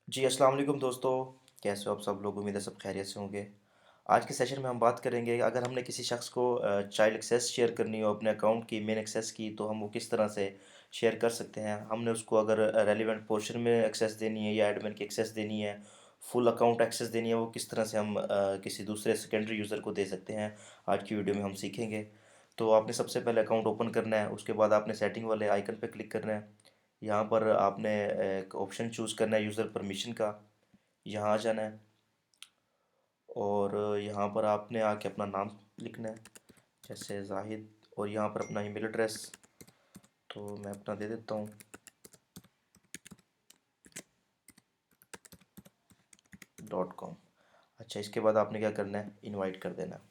जी, अस्सलाम वालेकुम दोस्तों। कैसे हो आप सब लोग? उम्मीद है सब खैरियत से होंगे। आज के सेशन में हम बात करेंगे अगर हमने किसी शख्स को चाइल्ड एक्सेस शेयर करनी हो अपने अकाउंट की मेन एक्सेस की, तो हम वो किस तरह से शेयर कर सकते हैं। हमने उसको अगर रेलेवेंट पोर्शन में एक्सेस देनी है या एडमिन की एक्सेस देनी है, फुल अकाउंट एक्सेस देनी है, वो किस तरह से हम किसी दूसरे सेकेंडरी यूज़र को दे सकते हैं, आज की वीडियो में हम सीखेंगे। तो आपने सबसे पहले अकाउंट ओपन करना है, उसके बाद आपने सेटिंग वाले आइकन पे क्लिक करना है। यहाँ पर आपने एक ऑप्शन चूज़ करना है यूज़र परमिशन का। यहाँ आ जाना है और यहाँ पर आपने आके अपना नाम लिखना है, जैसे जाहिद, और यहाँ पर अपना ईमेल एड्रेस तो मैं अपना दे देता हूँ .com। अच्छा, इसके बाद आपने क्या करना है, इनवाइट कर देना है।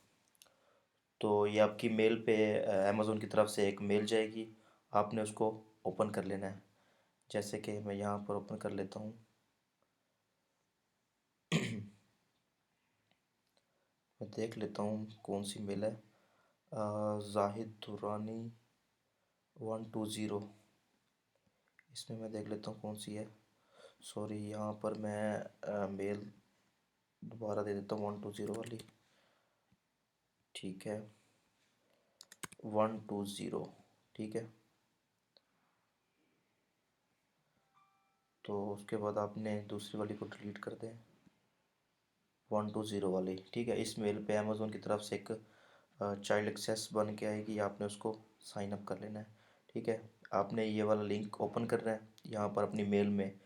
तो ये आपकी मेल पे अमेज़ोन की तरफ से एक मेल जाएगी, आपने उसको ओपन कर लेना है। जैसे कि मैं यहाँ पर ओपन कर लेता हूँ। मैं देख लेता हूँ कौन सी मेल है। जाहिद दुरानी 120, इसमें मैं देख लेता हूँ कौन सी है। सॉरी, यहाँ पर मैं मेल दोबारा दे देता हूँ 120 वाली। ठीक है, 120, ठीक है। तो उसके बाद आपने दूसरी वाली को डिलीट कर दें, 120 वाली, ठीक है। इस मेल पे अमेज़ोन की तरफ से एक चाइल्ड एक्सेस बन के आएगी, आपने उसको साइन अप कर लेना है, ठीक है। आपने ये वाला लिंक ओपन करना है यहाँ पर अपनी मेल में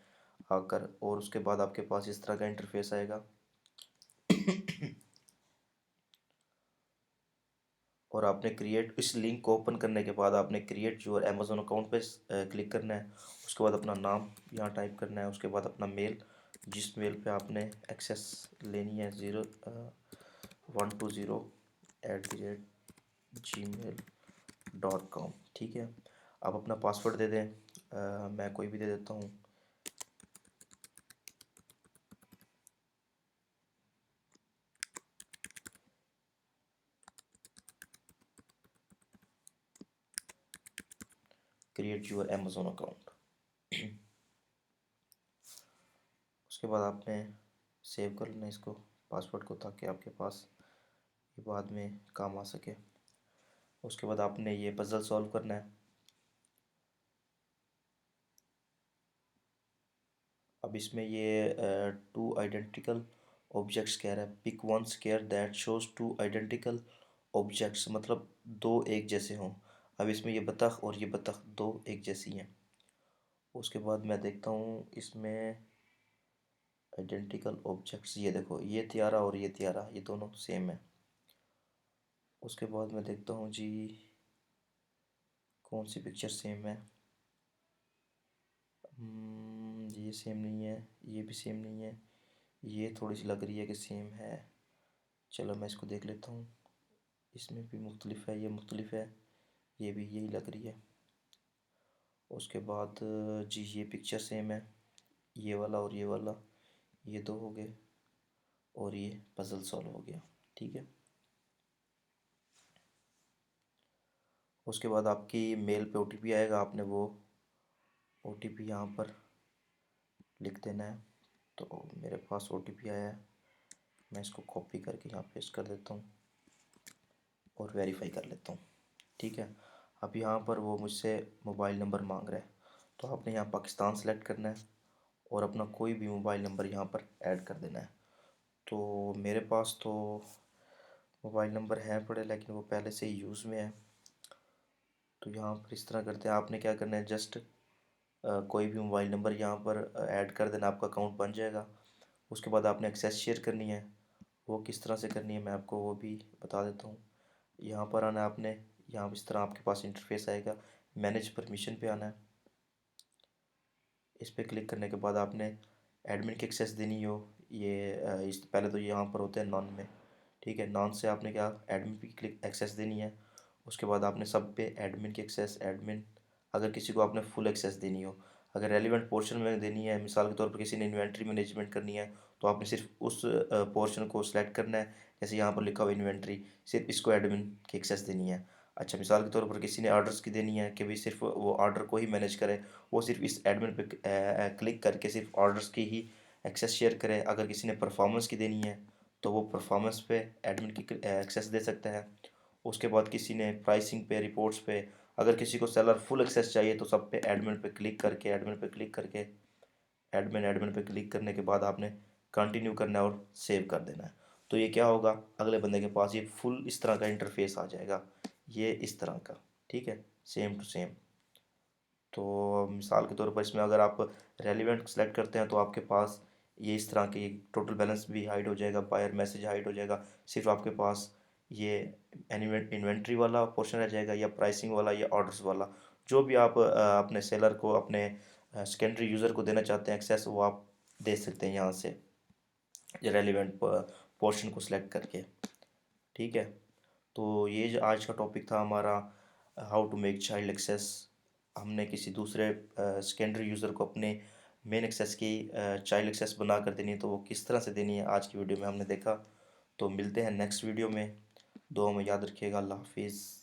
आकर, और उसके बाद आपके पास इस तरह का इंटरफेस आएगा। और आपने क्रिएट, इस लिंक को ओपन करने के बाद आपने क्रिएट योर अमेज़ोन अकाउंट पे क्लिक करना है। उसके बाद अपना नाम यहाँ टाइप करना है, उसके बाद अपना मेल, जिस मेल पे आपने एक्सेस लेनी है, 120@gmail.com, ठीक है। आप अपना पासवर्ड दे दें, मैं कोई भी दे देता हूँ। Create your Amazon account. उसके बाद आपने सेव कर लेना इसको, पासवर्ड को, ताकि आपके पास ये बाद में काम आ सके। उसके बाद आपने ये पज़ल सॉल्व करना है। अब इसमें ये टू आइडेंटिकल ऑब्जेक्ट्स कह रहा है, pick one square that shows two identical objects, मतलब दो एक जैसे हों। अब इसमें ये बतख और ये बतख दो एक जैसी हैं। उसके बाद मैं देखता हूँ इसमें आइडेंटिकल ऑब्जेक्ट्स, ये देखो, ये तियारा और ये तियारा, ये दोनों सेम है। उसके बाद मैं देखता हूँ जी कौन सी पिक्चर सेम है। ये सेम नहीं है, ये भी सेम नहीं है, ये थोड़ी सी लग रही है कि सेम है। चलो मैं इसको देख लेता हूँ, इसमें भी मुख्तलिफ है, ये मुख्तलिफ है, ये भी यही लग रही है। उसके बाद जी ये पिक्चर सेम है, ये वाला और ये वाला, ये दो हो गए, और ये पज़ल सॉल्व हो गया, ठीक है। उसके बाद आपकी मेल पे ओटीपी आएगा, आपने वो ओटीपी यहाँ पर लिख देना है। तो मेरे पास ओटीपी आया है, मैं इसको कॉपी करके यहाँ पेस्ट कर देता हूँ और वेरीफाई कर लेता हूँ, ठीक है। अब यहाँ पर वो मुझसे मोबाइल नंबर मांग रहा है, तो आपने यहाँ पाकिस्तान सेलेक्ट करना है और अपना कोई भी मोबाइल नंबर यहाँ पर ऐड कर देना है। तो मेरे पास तो मोबाइल नंबर हैं पड़े, लेकिन वो पहले से ही यूज़ में है। तो यहाँ पर इस तरह करते हैं, आपने क्या करना है, जस्ट कोई भी मोबाइल नंबर यहाँ पर ऐड कर देना, आपका अकाउंट बन जाएगा। उसके बाद आपने एक्सेस शेयर करनी है, वो किस तरह से करनी है मैं आपको वो भी बता देता हूँ। यहाँ पर आना है आपने, यहाँ इस तरह आपके पास इंटरफेस आएगा, मैनेज परमिशन पे आना है। इस पर क्लिक करने के बाद आपने एडमिन की एक्सेस देनी हो, ये इस पहले तो यहाँ पर होते हैं नॉन में, ठीक है। नॉन से आपने क्या एडमिन की क्लिक एक्सेस देनी है। उसके बाद आपने सब पे एडमिन की एक्सेस, एडमिन, अगर किसी को आपने फुल एक्सेस देनी हो, अगर रेलिवेंट पोर्शन में देनी है, मिसाल के तौर पर किसी ने इन्वेंट्री मैनेजमेंट करनी है, तो आपने सिर्फ उस पोर्शन को सिलेक्ट करना है। जैसे यहाँ पर लिखा हुआ इन्वेंट्री, सिर्फ इसको एडमिन की एक्सेस देनी है। अच्छा, मिसाल के तौर पर किसी ने ऑर्डर्स की देनी है कि भाई सिर्फ वो ऑर्डर को ही मैनेज करे, वो सिर्फ इस एडमिन पे क्लिक करके सिर्फ ऑर्डर्स की ही एक्सेस शेयर करे। अगर किसी ने परफॉर्मेंस की देनी है तो वो परफॉर्मेंस पे एडमिन की एक्सेस दे सकता है। उसके बाद किसी ने प्राइसिंग पे, रिपोर्ट्स पे, अगर किसी को सेलर फुल एक्सेस चाहिए तो सब पे एडमिन पे क्लिक करके, एडमिन पे क्लिक करने के बाद आपने कंटिन्यू करना है और सेव कर देना है। तो ये क्या होगा, अगले बंदे के पास ये फुल इस तरह का इंटरफेस आ जाएगा, ये इस तरह का, ठीक है, सेम टू सेम। तो मिसाल के तौर पर इसमें अगर आप रेलिवेंट सेलेक्ट करते हैं तो आपके पास ये इस तरह की टोटल बैलेंस भी हाइड हो जाएगा, बायर मैसेज हाइड हो जाएगा, सिर्फ आपके पास ये इन्वेंट्री वाला पोर्शन रह जाएगा, या प्राइसिंग वाला, या ऑर्डर्स वाला। जो भी आप अपने सेलर को, अपने सेकेंडरी यूज़र को देना चाहते हैं एक्सेस, वो आप दे सकते हैं यहाँ से रेलिवेंट पोर्शन को सिलेक्ट करके, ठीक है। तो ये जो आज का टॉपिक था हमारा, how to make child access. हमने किसी दूसरे सेकेंडरी यूज़र को अपने मेन एक्सेस की चाइल्ड एक्सेस बना कर देनी है, तो वो किस तरह से देनी है आज की वीडियो में हमने देखा। तो मिलते हैं नेक्स्ट वीडियो में। दुआ में याद रखिएगा। अल्लाह हाफिज़।